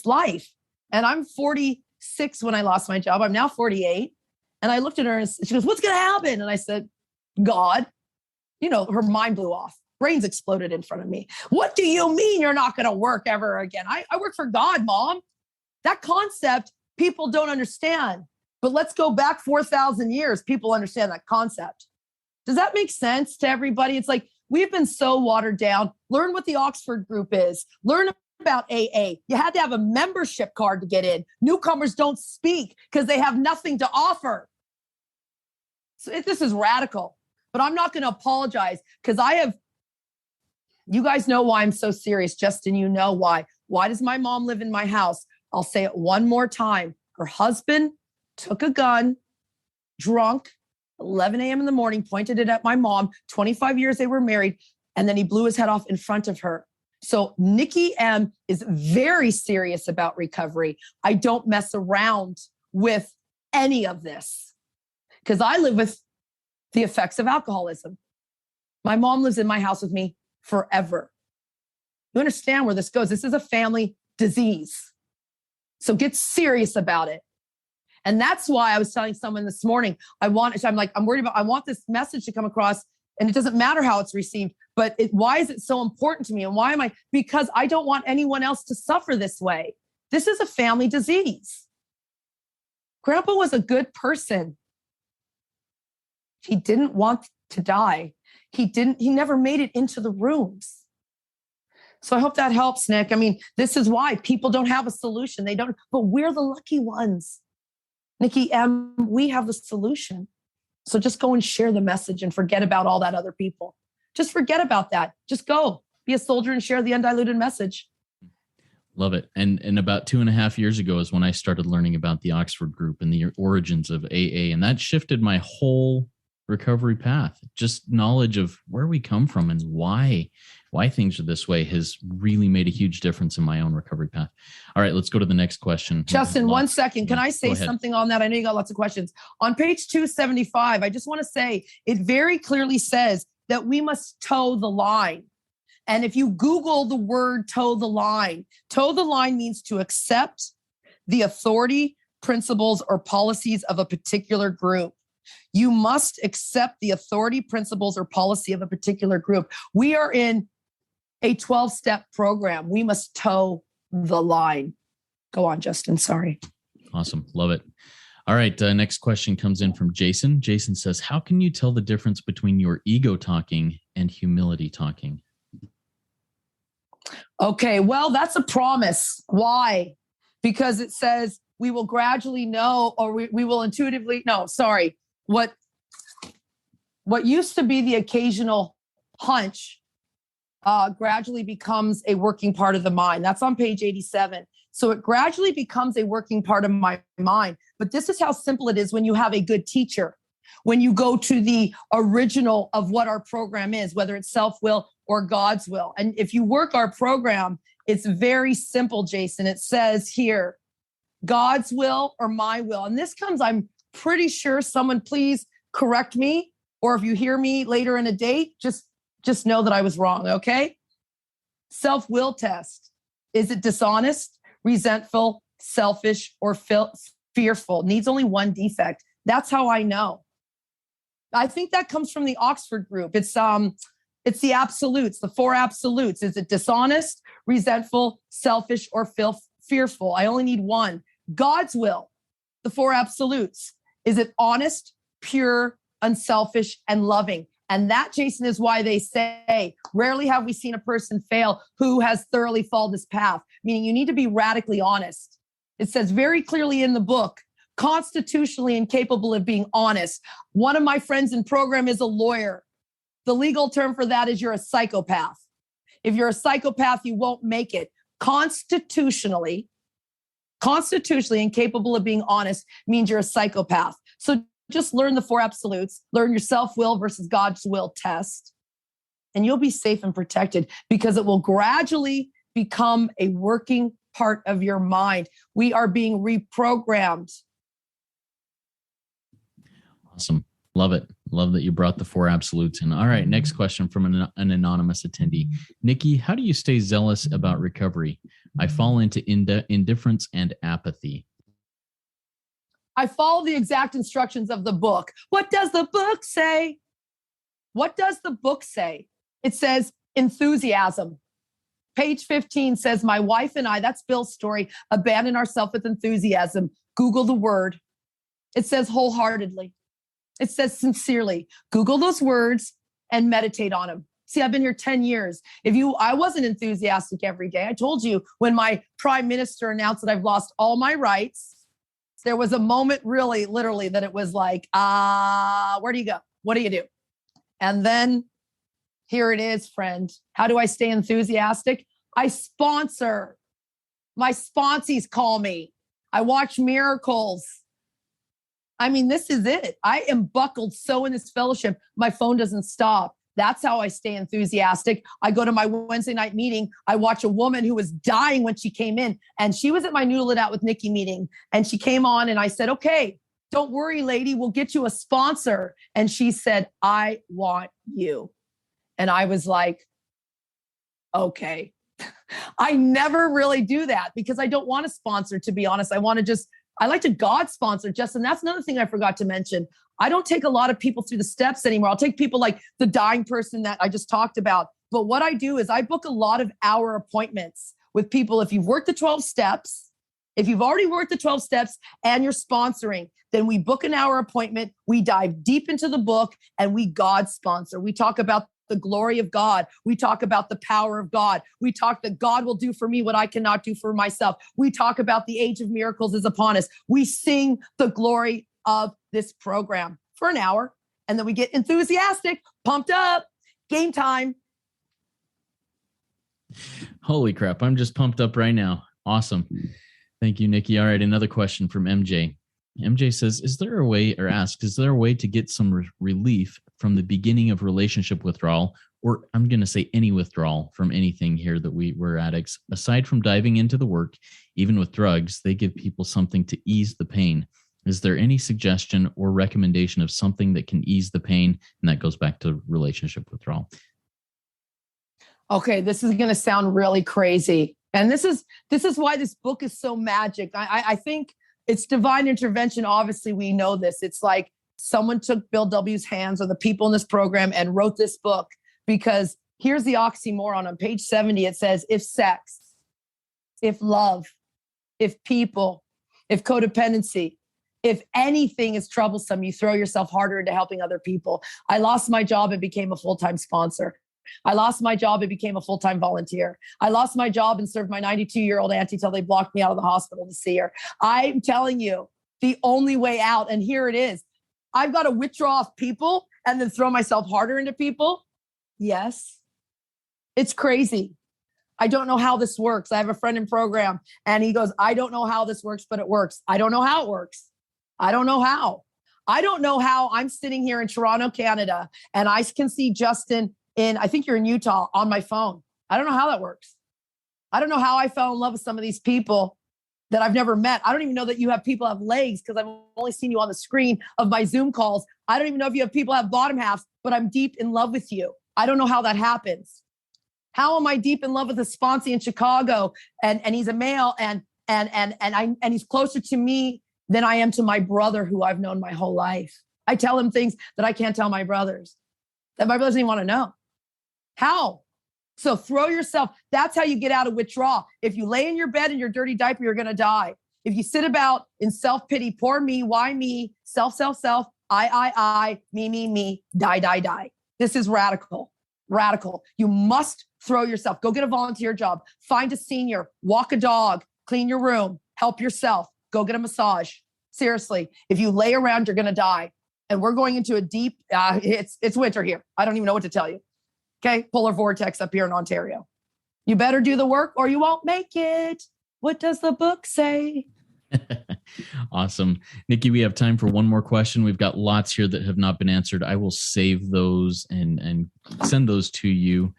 life. And I'm 46 when I lost my job. I'm now 48. And I looked at her and she goes, what's going to happen? And I said, God, her mind blew off. Brains exploded in front of me. What do you mean you're not going to work ever again? I work for God, Mom. That concept, people don't understand. But let's go back 4,000 years. People understand that concept. Does that make sense to everybody? It's like, we've been so watered down. Learn what the Oxford group is. Learn about AA. You had to have a membership card to get in. Newcomers don't speak because they have nothing to offer. So this is radical, but I'm not going to apologize because you guys know why I'm so serious. Justin, you know why. Why does my mom live in my house? I'll say it one more time. Her husband took a gun, drunk, 11 a.m. in the morning, pointed it at my mom. 25 years they were married, and then he blew his head off in front of her. So Nikki M is very serious about recovery. I don't mess around with any of this because I live with the effects of alcoholism. My mom lives in my house with me forever. You understand where this goes? This is a family disease. So get serious about it. And that's why I was telling someone this morning, I'm worried about, I want this message to come across, and it doesn't matter how it's received, but why is it so important to me? And why am I? Because I don't want anyone else to suffer this way. This is a family disease. Grandpa was a good person. He didn't want to die. He never made it into the rooms. So I hope that helps, Nick. I mean, this is why people don't have a solution. They don't, but we're the lucky ones. Nikki, we have the solution. So just go and share the message and forget about all that other people. Just forget about that. Just go be a soldier and share the undiluted message. Love it. And about 2.5 years ago is when I started learning about the Oxford group and the origins of AA. And that shifted my whole recovery path. Just knowledge of where we come from and why things are this way has really made a huge difference in my own recovery path. All right, let's go to the next question. Justin, 1 second. Can I say something on that? I know you got lots of questions. On page 275, I just want to say it very clearly says that we must toe the line. And if you Google the word toe the line means to accept the authority, principles, or policies of a particular group. You must accept the authority, principles, or policy of a particular group. We are in a 12-step program. We must toe the line. Go on, Justin. Sorry. Awesome. Love it. All right. Next question comes in from Jason. Jason says, how can you tell the difference between your ego talking and humility talking? Okay. Well, that's a promise. Why? Because it says we will gradually know, or we will intuitively, no, sorry. What used to be the occasional hunch gradually becomes a working part of the mind. That's on page 87. So it gradually becomes a working part of my mind. But this is how simple it is when you have a good teacher. When you go to the original of what our program is, whether it's self-will or God's will. And if you work our program, it's very simple, Jason. It says here, God's will or my will. And this comes, I'm pretty sure, someone please correct me, or if you hear me later in a date, just know that I was wrong, okay? Self-will test. Is it dishonest, resentful, selfish, or fearful? Needs only one defect. That's how I know. I think that comes from the Oxford group. It's the absolutes, the 4 absolutes. Is it dishonest, resentful, selfish, or fearful? I only need one. God's will, the 4 absolutes. Is it honest, pure, unselfish, and loving? And that, Jason, is why they say, rarely have we seen a person fail who has thoroughly followed this path, meaning you need to be radically honest. It says very clearly in the book, constitutionally incapable of being honest. One of my friends in program is a lawyer. The legal term for that is you're a psychopath. If you're a psychopath, you won't make it. Constitutionally incapable of being honest means you're a psychopath. So just learn the 4 absolutes, learn your self-will versus God's will test, and you'll be safe and protected because it will gradually become a working part of your mind. We are being reprogrammed. Awesome. Love it. Love that you brought the 4 absolutes in. All right. Next question from an anonymous attendee. Nikki, how do you stay zealous about recovery? I fall into indifference and apathy. I follow the exact instructions of the book. What does the book say? What does the book say? It says enthusiasm. Page 15 says, my wife and I, that's Bill's story, abandon ourselves with enthusiasm. Google the word. It says wholeheartedly. It says sincerely. Google those words and meditate on them. See, I've been here 10 years. I wasn't enthusiastic every day. I told you when my prime minister announced that I've lost all my rights, there was a moment really, literally, that it was like, where do you go? What do you do? And then here it is, friend. How do I stay enthusiastic? I sponsor. My sponsees call me. I watch miracles. I mean, this is it. I am buckled so in this fellowship, my phone doesn't stop. That's how I stay enthusiastic. I go to my Wednesday night meeting. I watch a woman who was dying when she came in, and she was at my Noodle It Out with Nikki meeting, and she came on and I said, okay, don't worry, lady, we'll get you a sponsor. And she said, I want you. And I was like, okay. I never really do that because I don't want to sponsor, to be honest. I like to God sponsor, Justin. That's another thing I forgot to mention. I don't take a lot of people through the steps anymore. I'll take people like the dying person that I just talked about. But what I do is I book a lot of hour appointments with people. If you've worked the 12 steps, if you've already worked the 12 steps and you're sponsoring, then we book an hour appointment. We dive deep into the book and we God sponsor. We talk about the glory of God. We talk about the power of God. We talk that God will do for me what I cannot do for myself. We talk about the age of miracles is upon us. We sing the glory of this program for an hour, and then we get enthusiastic, pumped up, game time. Holy crap. I'm just pumped up right now. Awesome. Thank you, Nikki. All right. Another question from MJ. MJ says, is there a way to get some relief from the beginning of relationship withdrawal, or I'm going to say any withdrawal from anything here that we're addicts, aside from diving into the work? Even with drugs, they give people something to ease the pain. Is there any suggestion or recommendation of something that can ease the pain? And that goes back to relationship withdrawal. Okay, this is going to sound really crazy. And this is why this book is so magic. I think it's divine intervention. Obviously, we know this. It's like someone took Bill W.'s hands or the people in this program and wrote this book, because here's the oxymoron. On page 70, it says, if sex, if love, if people, if codependency, if anything is troublesome, you throw yourself harder into helping other people. I lost my job and became a full-time sponsor. I lost my job and became a full-time volunteer. I lost my job and served my 92-year-old auntie till they blocked me out of the hospital to see her. I'm telling you, the only way out, and here it is, I've got to withdraw off people and then throw myself harder into people. Yes. It's crazy. I don't know how this works. I have a friend in program and he goes, I don't know how this works, but it works. I don't know how it works. I don't know how. I don't know how I'm sitting here in Toronto, Canada, and I can see Justin I think you're in Utah, on my phone. I don't know how that works. I don't know how I fell in love with some of these people that I've never met. I don't even know that you have people have legs because I've only seen you on the screen of my Zoom calls. I don't even know if you have people have bottom halves, but I'm deep in love with you. I don't know how that happens. How am I deep in love with a sponsee in Chicago and he's a male and he's closer to me than I am to my brother who I've known my whole life? I tell him things that I can't tell my brothers, that my brothers didn't want to know. How? So throw yourself. That's how you get out of withdrawal. If you lay in your bed in your dirty diaper, you're going to die. If you sit about in self-pity, poor me, why me, self, I, me, die. This is radical. You must throw yourself. Go get a volunteer job. Find a senior. Walk a dog. Clean your room. Help yourself. Go get a massage. Seriously, if you lay around, you're going to die. And we're going into a deep, it's winter here. I don't even know what to tell you. Okay, polar vortex up here in Ontario. You better do the work or you won't make it. What does the book say? Awesome. Nikki, we have time for one more question. We've got lots here that have not been answered. I will save those and send those to you.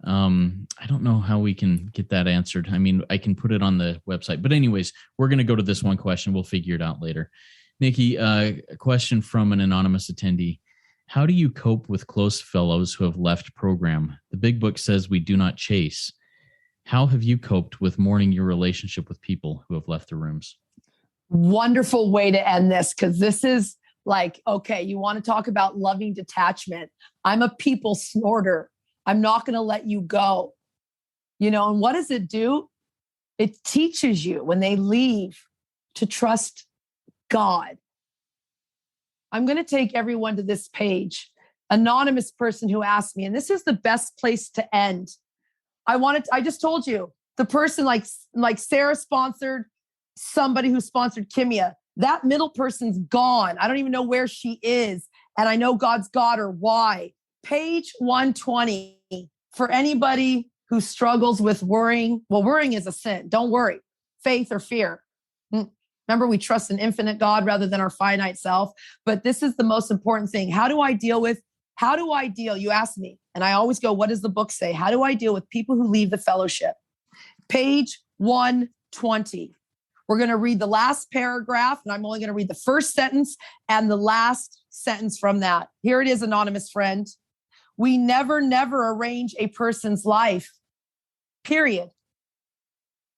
I don't know how we can get that answered. I mean, I can put it on the website. But anyways, we're going to go to this one question. We'll figure it out later. Nikki, a question from an anonymous attendee. How do you cope with close fellows who have left program? The big book says we do not chase. How have you coped with mourning your relationship with people who have left the rooms? Wonderful way to end this, because this is like, okay, you want to talk about loving detachment. I'm a people snorter. I'm not going to let you go. You know, and what does it do? It teaches you when they leave to trust God. I'm going to take everyone to this page. Anonymous person who asked me, and this is the best place to end. I just told you, the person like Sarah sponsored somebody who sponsored Kimia. That middle person's gone. I don't even know where she is. And I know God's got her. Why? Page 120. For anybody who struggles with worrying, well, worrying is a sin. Don't worry. Faith or fear. Remember, we trust an infinite God rather than our finite self. But this is the most important thing. How do I deal? You ask me, and I always go, what does the book say? How do I deal with people who leave the fellowship? Page 120. We're going to read the last paragraph, and I'm only going to read the first sentence and the last sentence from that. Here it is, anonymous friend. We never arrange a person's life, period.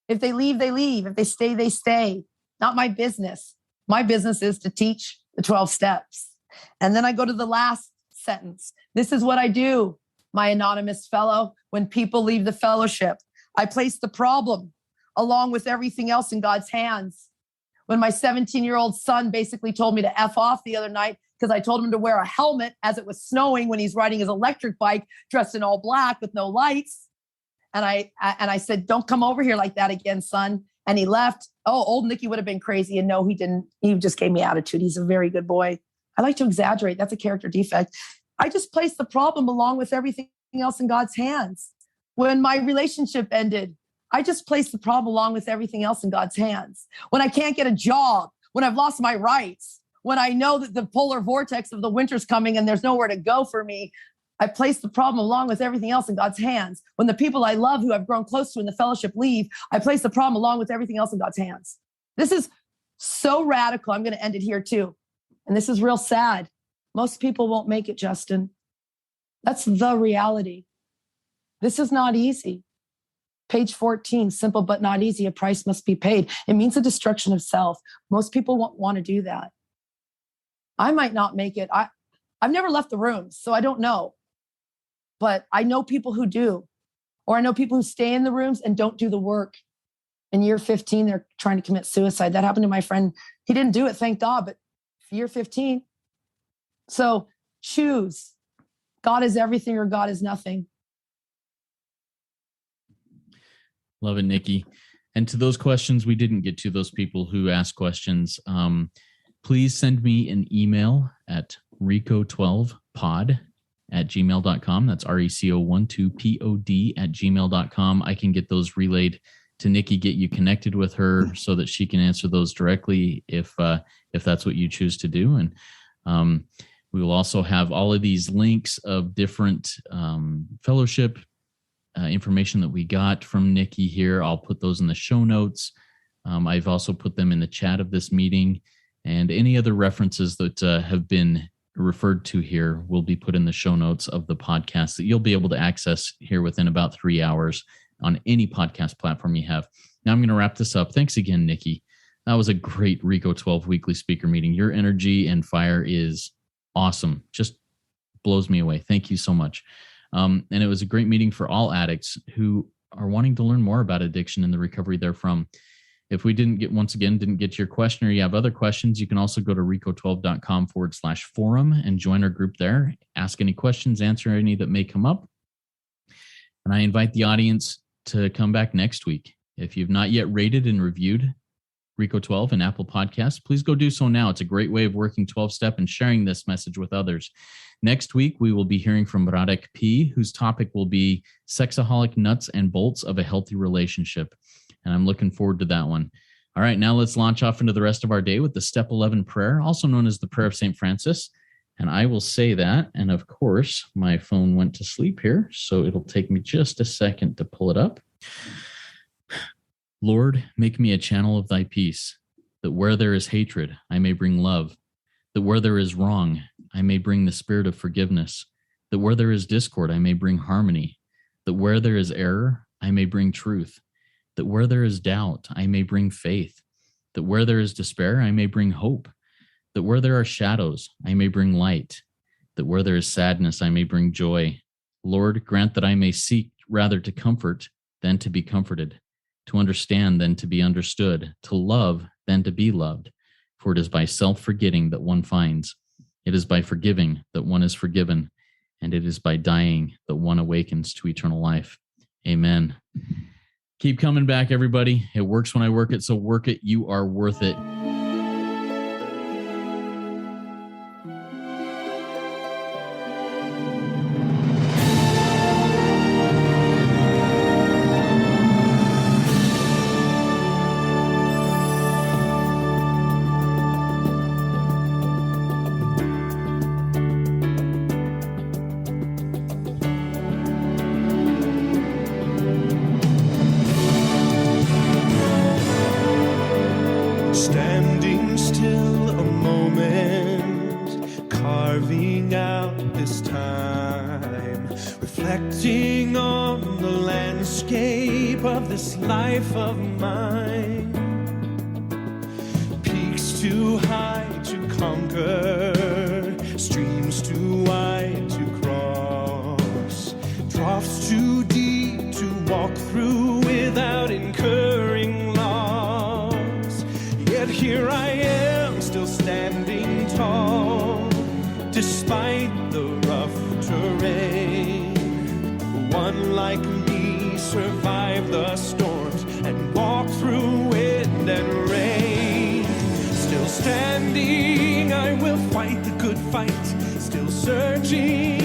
If they leave, they leave. If they stay, they stay. Not my business. My business is to teach the 12 steps. And then I go to the last sentence. This is what I do, my anonymous fellow. When people leave the fellowship, I place the problem along with everything else in God's hands. When my 17-year-old son basically told me to F off the other night because I told him to wear a helmet as it was snowing when he's riding his electric bike dressed in all black with no lights. And I said, don't come over here like that again, son. And he left. Oh, old Nikki would have been crazy. And no, he didn't. He just gave me attitude. He's a very good boy. I like to exaggerate. That's a character defect. I just placed the problem along with everything else in God's hands. When my relationship ended, I just placed the problem along with everything else in God's hands. When I can't get a job, when I've lost my rights, when I know that the polar vortex of the winter's coming and there's nowhere to go for me, I place the problem along with everything else in God's hands. When the people I love who I've grown close to in the fellowship leave, I place the problem along with everything else in God's hands. This is so radical. I'm going to end it here too. And this is real sad. Most people won't make it, Justin. That's the reality. This is not easy. Page 14, simple but not easy. A price must be paid. It means the destruction of self. Most people won't want to do that. I might not make it. I've never left the room, so I don't know. But I know people who do. Or I know people who stay in the rooms and don't do the work. In year 15, they're trying to commit suicide. That happened to my friend. He didn't do it, thank God, but year 15. So choose. God is everything or God is nothing. Love it, Nikki. And to those questions we didn't get to, those people who asked questions, please send me an email at RECO12pod@gmail.com. That's RECO12pod@gmail.com. I can get those relayed to Nikki, get you connected with her so that she can answer those directly if that's what you choose to do. And we will also have all of these links of different fellowship information that we got from Nikki here. I'll put those in the show notes. I've also put them in the chat of this meeting, and any other references that have been referred to here will be put in the show notes of the podcast that you'll be able to access here within about 3 hours on any podcast platform you have. Now I'm going to wrap this up. Thanks again, Nikki. That was a great RECO12 weekly speaker meeting. Your energy and fire is awesome. Just blows me away. Thank you so much. And it was a great meeting for all addicts who are wanting to learn more about addiction and the recovery therefrom. If we didn't get to your question or you have other questions, you can also go to RECO12.com/forum and join our group there. Ask any questions, answer any that may come up. And I invite the audience to come back next week. If you've not yet rated and reviewed RECO12 and Apple Podcasts, please go do so now. It's a great way of working 12-step and sharing this message with others. Next week, we will be hearing from Radek P., whose topic will be sexaholic nuts and bolts of a healthy relationship. And I'm looking forward to that one. All right, now let's launch off into the rest of our day with the Step 11 prayer, also known as the Prayer of St. Francis. And I will say that. And of course, my phone went to sleep here, so it'll take me just a second to pull it up. Lord, make me a channel of thy peace, that where there is hatred, I may bring love, that where there is wrong, I may bring the spirit of forgiveness, that where there is discord, I may bring harmony, that where there is error, I may bring truth, that where there is doubt, I may bring faith, that where there is despair, I may bring hope, that where there are shadows, I may bring light, that where there is sadness, I may bring joy. Lord, grant that I may seek rather to comfort than to be comforted, to understand than to be understood, to love than to be loved. For it is by self-forgetting that one finds. It is by forgiving that one is forgiven. And it is by dying that one awakens to eternal life. Amen. Keep coming back, everybody. It works when I work it, so work it. You are worth it. Stand reflecting on the landscape of this life of mine. Peaks too high to conquer, streams too wide to cross, troughs too deep to walk through without incurring loss. Yet here I am, still standing tall, despite the rough terrain. One like me survived the storms and walked through wind and rain. Still standing, I will fight the good fight, still searching